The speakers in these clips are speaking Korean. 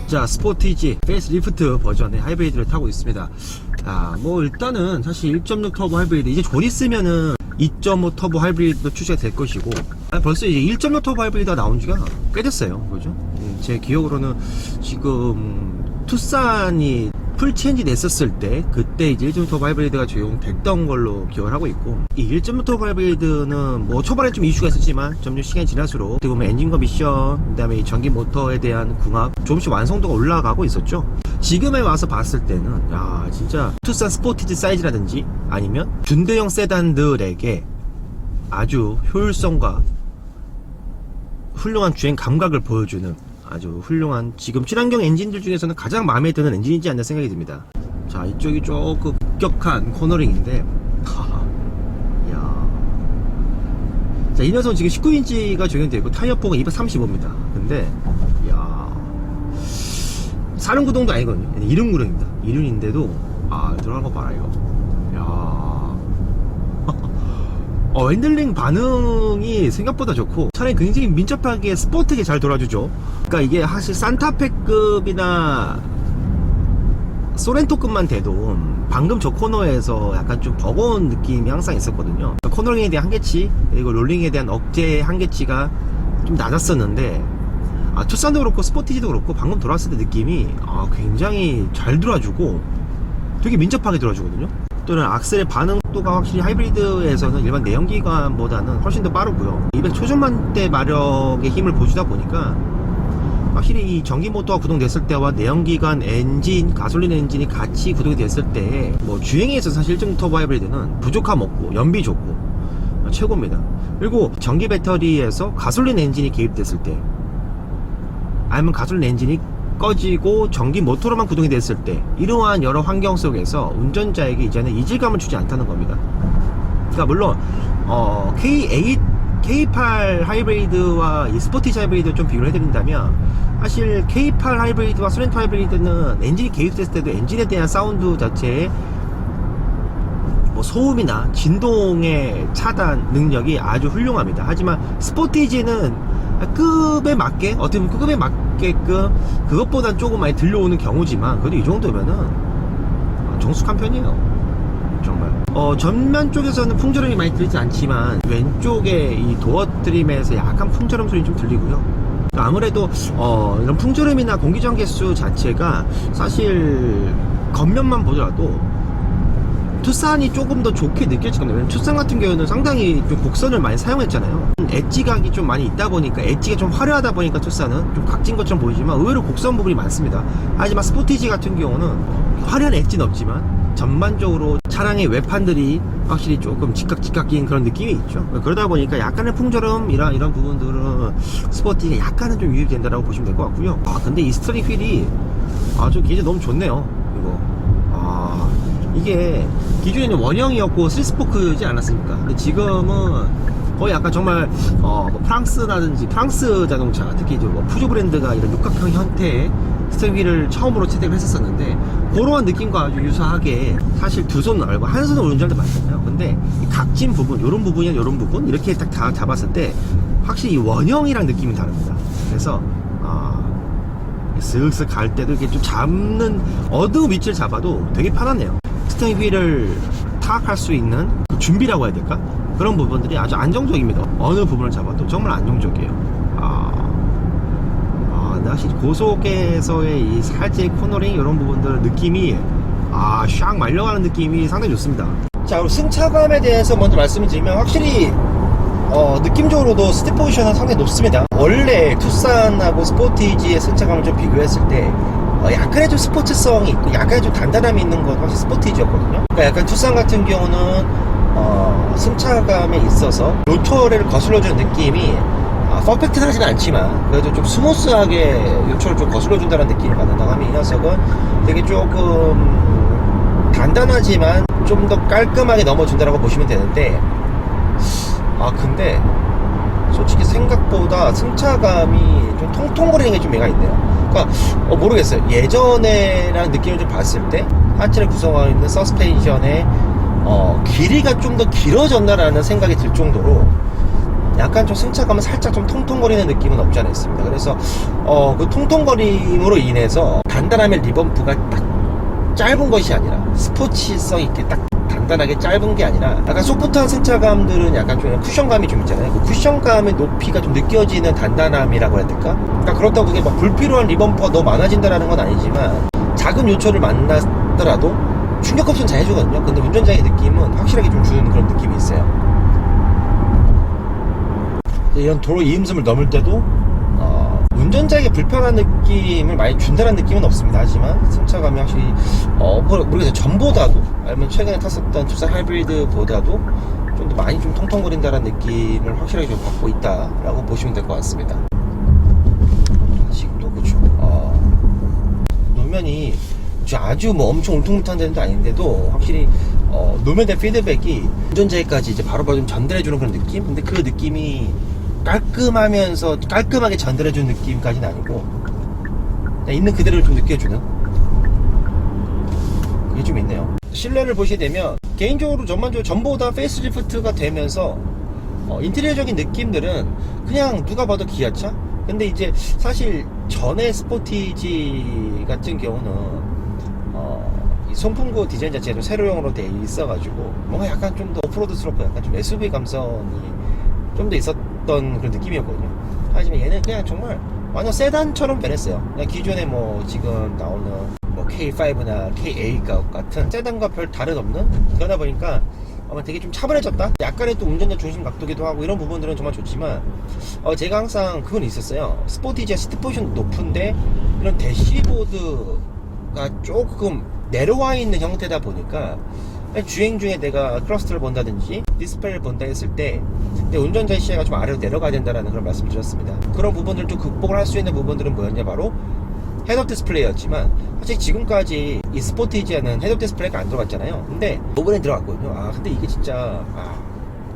자, 스포티지 페이스리프트 버전의 하이브리드를 타고 있습니다. 뭐 일단은 사실 1.6 터보 하이브리드 이제 곧 있으면은 2.5 터보 하이브리드도 출시가 될 것이고, 벌써 이제 1.6 터보 하이브리드가 나온 지가 꽤 됐어요. 그죠? 제 기억으로는 지금 투싼이 풀체인지 냈었을 때 그때 이제 1.6 터보 하이브리드가 적용됐던 걸로 기억을 하고 있고, 이 1.6 터보 하이브리드는 뭐 초반에 좀 이슈가 있었지만 점점 시간이 지날수록 어떻게 보면 엔진과 미션, 그 다음에 이 전기 모터에 대한 궁합 조금씩 완성도가 올라가고 있었죠. 지금에 와서 봤을 때는 진짜 투싼 스포티지 사이즈라든지 아니면 준대형 세단들에게 아주 효율성과 훌륭한 주행 감각을 보여주는 아주 훌륭한, 지금 친환경 엔진들 중에서는 가장 마음에 드는 엔진이지 않나 생각이 듭니다. 자, 이쪽이 조금 급격한 코너링인데 자, 이 녀석은 지금 19인치가 적용되어 있고 타이어포가 235입니다 근데 사륜구동도 아니거든요. 이륜구동입니다. 이륜인데도 들어간 거 봐라 이거. 핸들링 반응이 생각보다 좋고 차량이 굉장히 민첩하게 스포트하게 잘 돌아주죠. 그러니까 이게 사실 산타페급이나 소렌토급만 돼도 방금 저 코너에서 약간 좀 버거운 느낌이 항상 있었거든요. 코너링에 대한 한계치, 그리고 롤링에 대한 억제 한계치가 좀 낮았었는데, 투싼도 그렇고 스포티지도 그렇고 방금 돌아왔을 때 느낌이 굉장히 잘 돌아주고 되게 민첩하게 돌아주거든요. 또는 악셀의 반응도가 확실히 하이브리드에서는 일반 내연기관보다는 훨씬 더 빠르고요. 200 초중반대 마력의 힘을 보여주다 보니까 확실히 이 전기 모터가 구동됐을 때와 내연기관 엔진, 가솔린 엔진이 같이 구동이 됐을 때 뭐 주행에 있어서 사실 1.6 터보 하이브리드는 부족함 없고 연비 좋고 최고입니다. 그리고 전기 배터리에서 가솔린 엔진이 개입됐을 때, 아니면 가솔린 엔진이 꺼지고 전기 모터로만 구동이 됐을 때, 이러한 여러 환경 속에서 운전자에게 이제는 이질감을 주지 않다는 겁니다. 그러니까 물론 K8, K8 하이브리드와 이 스포티지 하이브리드를 좀 비교를 해드린다면, 사실 K8 하이브리드와 소렌토 하이브리드는 엔진이 개입됐을 때도 엔진에 대한 사운드 자체의 뭐 소음이나 진동의 차단 능력이 아주 훌륭합니다. 하지만 스포티지는 급에 맞게, 어떻게 보면 급에 맞게끔 그것보단 조금 많이 들려오는 경우지만, 그래도 이 정도면은 정숙한 편이에요. 정말. 전면 쪽에서는 풍절음이 많이 들리지 않지만 왼쪽에 이 도어 트림에서 약간 풍절음 소리 좀 들리고요. 아무래도 이런 풍절음이나 공기전 개수 자체가 사실 겉면만 보더라도 투싼이 조금 더 좋게 느껴질 겁니다. 왜냐면 투싼 같은 경우는 상당히 좀 곡선을 많이 사용했잖아요. 엣지각이 좀 많이 있다 보니까, 엣지가 좀 화려하다 보니까 투싼은 좀 각진 것처럼 보이지만 의외로 곡선 부분이 많습니다. 하지만 스포티지 같은 경우는 화려한 엣지는 없지만 전반적으로 차량의 외판들이 확실히 조금 직각 낀 그런 느낌이 있죠. 그러다 보니까 약간의 풍절음이랑 이런 부분들은 스포티지가 약간은 좀 유입이 된다고 보시면 될 것 같고요. 근데 이 스티어링 휠이 아주 기존에 너무 좋네요. 이거 이게 기존에는 원형이었고 3스포크지 않았습니까? 근데 지금은 거의 약간 정말 프랑스라든지 프랑스 자동차, 특히 이제 뭐 푸조 브랜드가 이런 육각형 형태의 스티어링 휠을 처음으로 채택을 했었었는데, 그러한 느낌과 아주 유사하게 사실 두 손 알고 한 손으로 운전할 때 많잖아요. 근데 이 각진 부분, 요런 부분이랑 요런 부분 이렇게 딱 다 잡았을 때 확실히 이 원형이랑 느낌이 다릅니다. 그래서 슥슥 갈 때도 이렇게 좀 잡는 어느 위치를 잡아도 되게 편하네요. 스티어링 휠을 타악할 수 있는 준비라고 해야 될까? 그런 부분들이 아주 안정적입니다. 어느 부분을 잡아도 정말 안정적이에요. 사실 고속에서의 이 살짝 코너링 이런 부분들 느낌이 샥 말려가는 느낌이 상당히 좋습니다. 자, 그리고 승차감에 대해서 먼저 말씀을 드리면, 확실히 느낌적으로도 스틱 포지션은 상당히 높습니다. 원래 투싼하고 스포티지의 승차감을 좀 비교했을 때 약간의 좀 스포츠성이 있고 약간의 좀 단단함이 있는 건 확실히 스포티지였거든요. 그러니까 약간 투싼 같은 경우는 승차감에 있어서 요철을 거슬러주는 느낌이 퍼펙트는 하지는 않지만 그래도 좀 스무스하게 요철을 좀 거슬러준다는 느낌을 받는다고 하면, 이 녀석은 되게 조금 단단하지만 좀 더 깔끔하게 넘어준다고 보시면 되는데, 근데 솔직히 생각보다 승차감이 좀 통통거리는 게 좀 얘가 있네요. 그러니까 모르겠어요. 예전에라는 느낌을 좀 봤을 때 하체를 구성하고 있는 서스펜션의 길이가 좀 더 길어졌나라는 생각이 들 정도로 약간 좀 승차감은 살짝 좀 통통거리는 느낌은 없지 않아 있습니다. 그래서 그 통통거림으로 인해서 단단함의 리범프가 딱 짧은 것이 아니라 스포츠성 있게 딱 단단하게 짧은 게 아니라 약간 소프트한 승차감들은 약간 좀 쿠션감이 좀 있잖아요. 그 쿠션감의 높이가 좀 느껴지는 단단함이라고 해야 될까? 그러니까 그렇다고 그게 막 불필요한 리범프가 너무 많아진다라는 건 아니지만 작은 요철을 만나더라도 충격 없이는 잘 해주거든요. 근데 운전자의 느낌은 확실하게 좀 주는 그런 느낌이 있어요. 이런 도로 이음섬을 넘을 때도 운전자에게 불편한 느낌을 많이 준다는 느낌은 없습니다. 하지만 승차감이 확실히 모르겠어요. 전보다도 아니면 최근에 탔었던 투싼 하이브리드보다도 좀 더 많이 좀 통통거린다는 느낌을 확실하게 좀 받고 있다라고 보시면 될 것 같습니다. 지금도 그렇죠. 노면이 아주 뭐 엄청 울퉁불퉁한 데는 아닌데도 확실히 노면에 대한 피드백이 운전자에까지 이제 바로바로 좀 전달해주는 그런 느낌? 근데 그 느낌이 깔끔하면서 깔끔하게 전달해주는 느낌까지는 아니고 그냥 있는 그대로 좀 느껴주는 그게 좀 있네요. 실내를 보시게 되면 개인적으로 전반적으로 전보다 페이스리프트가 되면서 인테리어적인 느낌들은 그냥 누가 봐도 기아차? 근데 이제 사실 전에 스포티지 같은 경우는 이 송풍구 디자인 자체가 좀 세로형으로 돼 있어가지고 뭔가 약간 좀 더 오프로드스럽고 약간 좀 SUV 감성이 좀 더 있었던 그런 느낌이었거든요. 하지만 얘는 그냥 정말 완전 세단처럼 변했어요. 그냥 기존에 뭐 지금 나오는 뭐 K5나 K8 같은 세단과 별 다른 없는, 그러다 보니까 아마 되게 좀 차분해졌다? 약간의 또 운전자 중심 각도기도 하고 이런 부분들은 정말 좋지만 제가 항상 그건 있었어요. 스포티지의 시트 포지션 높은데 이런 대시보드가 조금 내려와 있는 형태다 보니까 주행 중에 내가 클러스터를 본다든지 디스플레이를 본다 했을 때 내 운전자의 시야가 좀 아래로 내려가야 된다는 그런 말씀을 드렸습니다. 그런 부분들을 좀 극복을 할 수 있는 부분들은 뭐였냐, 바로 헤드업 디스플레이였지만 사실 지금까지 이 스포티지에는 헤드업 디스플레이가 안 들어갔잖아요. 근데 이번에 들어갔거든요. 근데 이게 진짜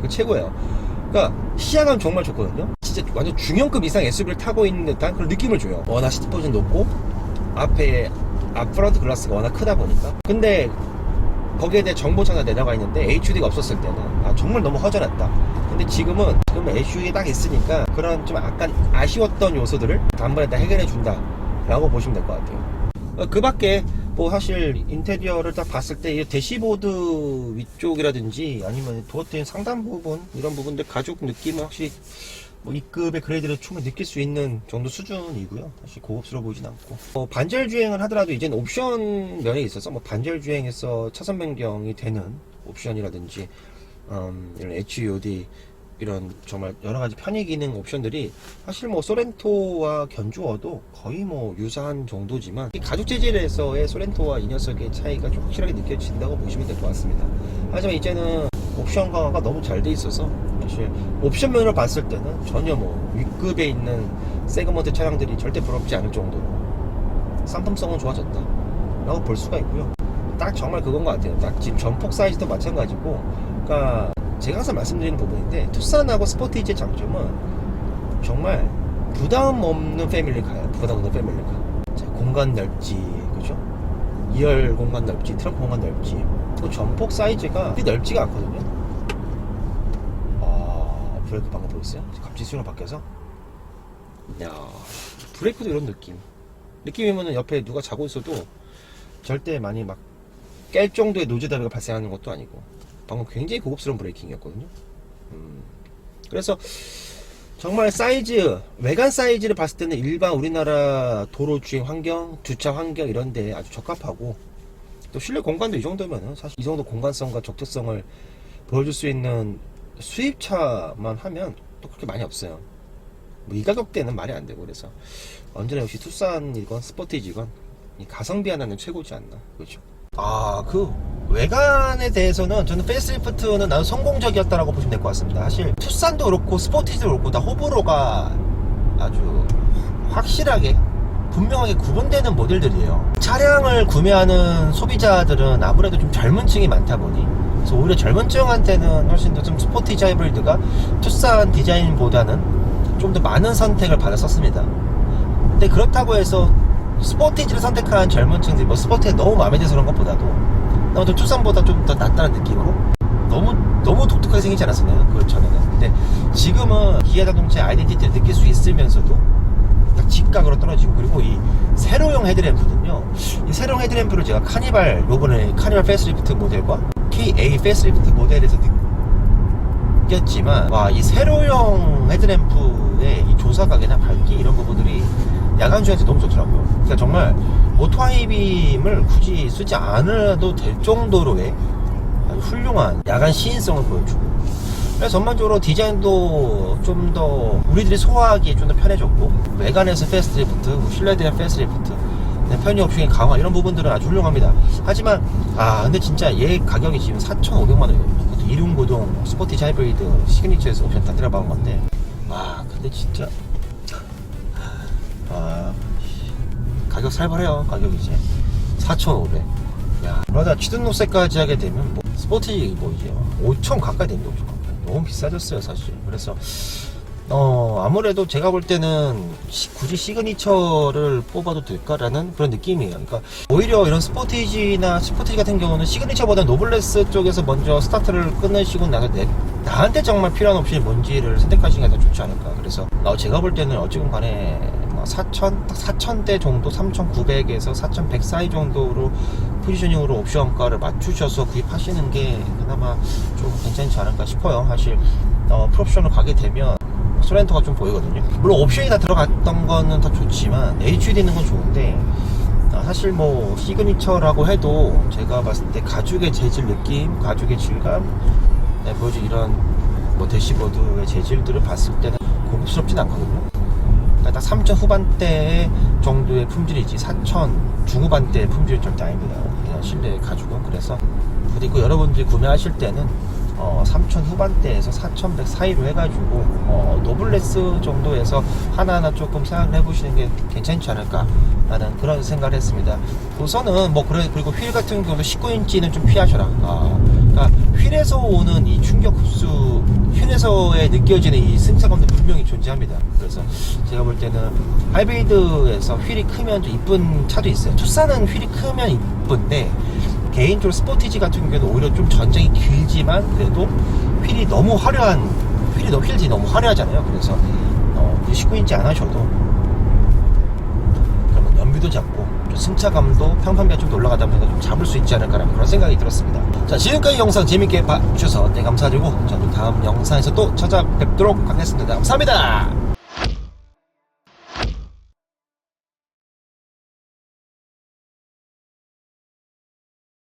그 최고예요. 그러니까 시야감 정말 좋거든요. 진짜 완전 중형급 이상 SUV를 타고 있는 듯한 그런 느낌을 줘요. 워낙 시트 포지션 높고 앞 프런트 글라스가 워낙 크다 보니까. 근데 거기에 대해 정보차가 내려가 있는데 HUD가 없었을 때는 정말 너무 허전했다. 근데 지금은 HUD가 딱 있으니까 그런 좀 약간 아쉬웠던 요소들을 단번에 다 해결해 준다 라고 보시면 될 것 같아요. 그 밖에 뭐 사실 인테리어를 딱 봤을 때 이 대시보드 위쪽이라든지 아니면 도어트인 상단 부분, 이런 부분들 가죽 느낌은 확실히 뭐 이급의 그레이드를 충분히 느낄 수 있는 정도 수준이고요. 사실 고급스러워 보이진 않고, 반절 주행을 하더라도 이제는 옵션 면에 있어서 뭐 반절 주행에서 차선 변경이 되는 옵션이라든지 이런 HUD, 이런 정말 여러가지 편의 기능 옵션들이 사실 뭐 소렌토와 견주어도 거의 뭐 유사한 정도지만 이 가죽 재질에서의 소렌토와 이 녀석의 차이가 좀 확실하게 느껴진다고 보시면 될 것 같습니다. 하지만 이제는 옵션 강화가 너무 잘 돼 있어서 사실 옵션 면으로 봤을 때는 전혀 뭐 윗급에 있는 세그먼트 차량들이 절대 부럽지 않을 정도로 상품성은 좋아졌다 라고 볼 수가 있고요. 딱 정말 그건 것 같아요. 딱 지금 전폭 사이즈도 마찬가지고, 그러니까 제가 항상 말씀드리는 부분인데 투싼하고 스포티지의 장점은 정말 부담 없는 패밀리카예요. 부담 없는 패밀리카. 공간 넓지, 그죠? 2열 공간 넓지, 트렁크 공간 넓지. 그 전폭 사이즈가 그렇게 넓지가 않거든요. 브레이크 방금 보였어요? 갑자기 수로 바뀌어서. 야, 브레이크도 이런 느낌이면은 옆에 누가 자고 있어도 절대 많이 막 깰 정도의 노즈 답이가 발생하는 것도 아니고, 방금 굉장히 고급스러운 브레이킹이었거든요. 그래서 정말 사이즈, 외관 사이즈를 봤을 때는 일반 우리나라 도로 주행 환경, 주차 환경 이런데 아주 적합하고, 또 실내 공간도 이 정도면은 사실 이 정도 공간성과 적재성을 보여줄 수 있는 수입차만 하면 또 그렇게 많이 없어요. 뭐 이 가격대는 말이 안 되고, 그래서 언제나 역시 투싼이건 스포티지건 이 가성비 하나는 최고지 않나, 그렇죠? 그 외관에 대해서는 저는 페이스리프트는 나는 성공적이었다라고 보시면 될 것 같습니다. 사실 투싼도 그렇고 스포티지도 그렇고 다 호불호가 아주 확실하게 분명하게 구분되는 모델들이에요. 차량을 구매하는 소비자들은 아무래도 좀 젊은 층이 많다 보니, 그래서 오히려 젊은 층한테는 훨씬 더 좀 스포티지 하이브리드가 투싼 디자인보다는 좀 더 많은 선택을 받았었습니다. 근데 그렇다고 해서 스포티지를 선택한 젊은 층들이 뭐 스포티가 너무 마음에 들어서 그런 것보다도 나도 투싼보다 좀 더 낫다는 느낌으로 너무 독특하게 생기지 않았었나요? 그 전에는. 근데 지금은 기아 자동차의 아이덴티티를 느낄 수 있으면서도 딱 직각으로 떨어지고, 그리고 이 세로형 헤드램프는요, 이 세로형 헤드램프를 제가 요번에 카니발 페이스리프트 모델과 KA 페이스리프트 모델에서 느꼈지만, 와, 이 세로형 헤드램프의 이 조사각이나 밝기 이런 부분들이 야간 주행에서 너무 좋더라고요. 그러니까 정말 오토하이빔을 굳이 쓰지 않아도 될 정도로의 아주 훌륭한 야간 시인성을 보여주고, 그래서 전반적으로 디자인도 좀 더 우리들이 소화하기에 좀 더 편해졌고, 외관에서 페이스리프트, 실내에 대한 페이스리프트, 편의 옵션의 강화 이런 부분들은 아주 훌륭합니다. 하지만 근데 진짜 얘 가격이 지금 4,500만원이거든요 2륜고동 스포티지 하이브리드 시그니처에서 옵션 다 들어간 건데, 근데 진짜 가격 살벌해요. 가격이 이제 4,500. 야, 그러다 취등록세까지 하게 되면 뭐 스포티지 뭐 이제 5,000 가까이 됩니다. 5,000 가까이. 너무 비싸졌어요, 사실. 그래서 아무래도 제가 볼 때는 굳이 시그니처를 뽑아도 될까라는 그런 느낌이에요. 그러니까 오히려 이런 스포티지 같은 경우는 시그니처보다 노블레스 쪽에서 먼저 스타트를 끊으시고 나한테 정말 필요한 옵션이 뭔지를 선택하시는 게 더 좋지 않을까. 그래서 제가 볼 때는 어찌건 간에 4,000대 정도, 3,900에서 4,100 사이 정도로 포지셔닝으로 옵션가를 맞추셔서 구입하시는 게 그나마 좀 괜찮지 않을까 싶어요. 사실 풀옵션을 가게 되면 소렌토가 좀 보이거든요. 물론 옵션이 다 들어갔던 거는 다 좋지만 HUD 있는 건 좋은데, 사실 뭐 시그니처라고 해도 제가 봤을 때 가죽의 재질 느낌, 가죽의 질감, 보여준 이런 뭐 대시보드의 재질들을 봤을 때는 고급스럽진 않거든요. 그러니까 딱 3,000 후반대 정도의 품질이지 4,000 중후반대 품질은 절대 아닙니다. 그냥 실내 가죽은. 그래서 그리고 여러분들이 구매하실 때는 3,000 후반대에서 4,100 사이로 해가지고 노블레스 정도에서 하나하나 조금 생각을 해보시는 게 괜찮지 않을까 라는 그런 생각을 했습니다. 우선은 그리고 휠 같은 경우도 19인치는 좀 피하셔라. 그러니까 휠에서 오는 이 충격 흡수, 휠에서의 느껴지는 이 승차감도 분명히 존재합니다. 그래서 제가 볼 때는 하이브리드에서 휠이 크면 좀 이쁜 차도 있어요. 투싼은 휠이 크면 이쁜데, 개인적으로 스포티지 같은 경우는 오히려 좀 전장이 길지만 그래도 휠이 너무 휠이 너무 화려하잖아요. 그래서 19인치 안 하셔도 그러면 연비도 잡고 좀 승차감도 평판비가 좀 올라가다 보니까 좀 잡을 수 있지 않을까라는 그런 생각이 들었습니다. 자, 지금까지 영상 재밌게 봐주셔서 감사드리고 저는 다음 영상에서 또 찾아뵙도록 하겠습니다. 감사합니다.